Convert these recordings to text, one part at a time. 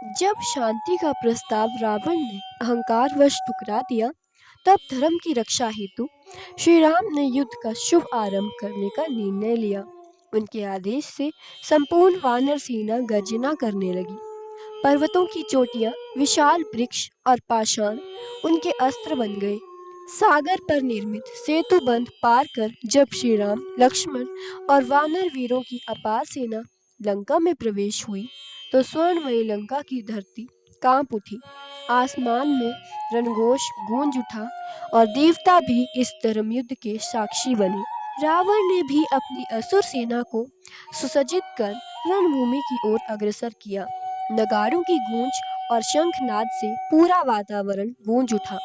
जब शांति का प्रस्ताव रावण ने अहंकारवश ठुकरा दिया, तब धर्म की रक्षा हेतु श्री राम ने युद्ध का शुभ आरंभ करने का निर्णय लिया। उनके आदेश से संपूर्ण वानर सेना गर्जना करने लगी। पर्वतों की चोटियां, विशाल वृक्ष और पाषाण उनके अस्त्र बन गए। सागर पर निर्मित सेतु बंध पार कर जब श्री राम, लक्ष्मण और वानर वीरों की अपार सेना लंका में प्रवेश हुई, तो स्वर्णमयी लंका की धरती कांप उठी। आसमान में रणघोष गूंज उठा और देवता भी इस धर्मयुद्ध के साक्षी बने। रावण ने भी अपनी असुर सेना को सुसज्जित कर रणभूमि की ओर अग्रसर किया। नगाड़ों की गूंज और शंखनाद से पूरा वातावरण गूंज उठा।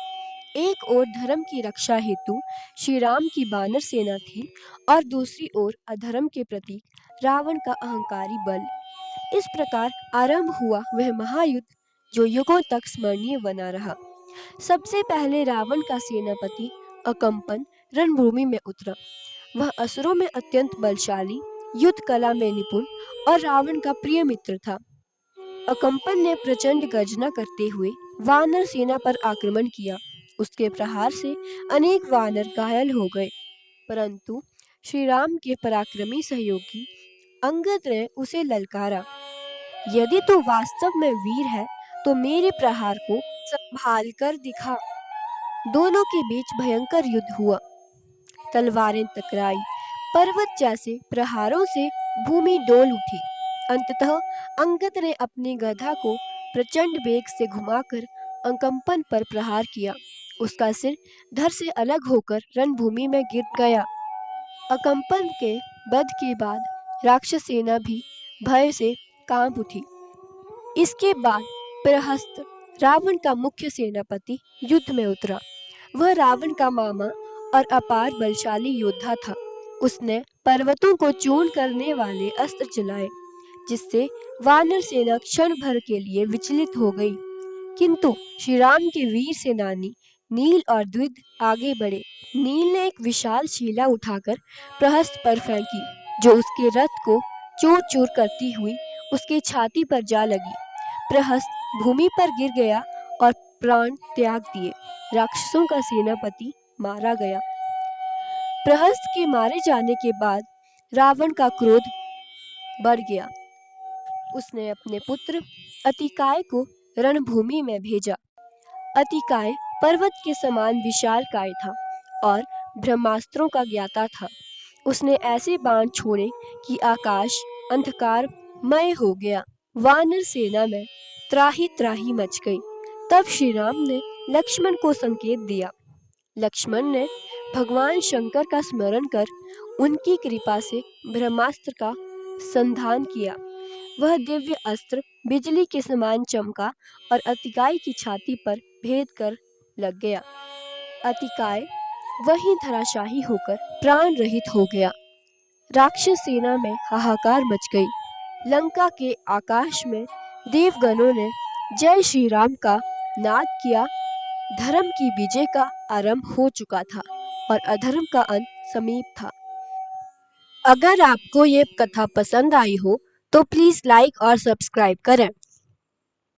एक ओर धर्म की रक्षा हेतु श्री राम की वानर सेना थी और दूसरी ओर अधर्म के प्रतीक रावण का अहंकारी बल। इस प्रकार आरंभ हुआ वह महायुद्ध जो युगों तक स्मरणीय बना रहा। सबसे पहले रावण का सेनापति अकंपन रणभूमि में उतरा। वह असुरों में अत्यंत बलशाली, युद्ध कला में निपुण और रावण का प्रिय मित्र था। अकंपन ने प्रचंड गर्जना करते हुए वानर सेना पर आक्रमण किया। उसके प्रहार से अनेक वानर घायल हो गए, परंतु श्री राम के पराक्रमी सहयोगी अंगद ने उसे ललकारा, यदि तू वास्तव में वीर है तो मेरे प्रहार को संभाल कर दिखा। दोनों के बीच भयंकर युद्ध हुआ। तलवारें टकराई, पर्वत जैसे प्रहारों से भूमि डोल उठी। अंततः अंगद ने अपनी गदा को प्रचंड वेग से घुमाकर अकंपन पर प्रहार किया। उसका सिर धड़ से अलग होकर रणभूमि में गिर गया। अकंपन के वध के बाद राक्षस सेना भी भय से कांप उठी। इसके बाद प्रहस्त, रावण का मुख्य सेनापति, युद्ध में उतरा। वह रावण का मामा और अपार बलशाली योद्धा था। उसने पर्वतों को चूर्ण करने वाले अस्त्र चलाए, जिससे वानर सेना क्षण भर के लिए विचलित हो गई। किंतु श्री राम के वीर सेनानी नील और द्विद आगे बढ़े। नील ने एक विशाल शीला उठाकर प्रहस्त पर फेंकी, जो उसके रथ को चूर चूर करती हुई उसकी छाती पर जा लगी। प्रहस्त भूमि पर गिर गया और प्राण त्याग दिए। राक्षसों का सेनापति मारा गया। प्रहस्त के मारे जाने के बाद रावण का क्रोध बढ़ गया। उसने अपने पुत्र अतिकाय को रणभूमि में भेजा। अतिकाय पर्वत के समान विशालकाय था और ब्रह्मास्त्रों का ज्ञाता था। उसने ऐसे बाण छोड़े कि आकाश अंधकारमय हो गया। वानर सेना में त्राही त्राही मच गई। तब श्री राम ने लक्ष्मण को संकेत दिया। लक्ष्मण ने भगवान शंकर का स्मरण कर उनकी कृपा से ब्रह्मास्त्र का संधान किया। वह दिव्य अस्त्र बिजली के समान चमका और अतिकाय की छाती पर भेद कर लग गया। अतिकाय वहीं धराशायी होकर प्राण रहित हो गया। राक्षस सेना में हाहाकार मच गई। लंका के आकाश में देवगणों ने जय श्री राम का नाद किया। धर्म की विजय का आरंभ हो चुका था और अधर्म का अंत समीप था। अगर आपको ये कथा पसंद आई हो तो प्लीज लाइक और सब्सक्राइब करें।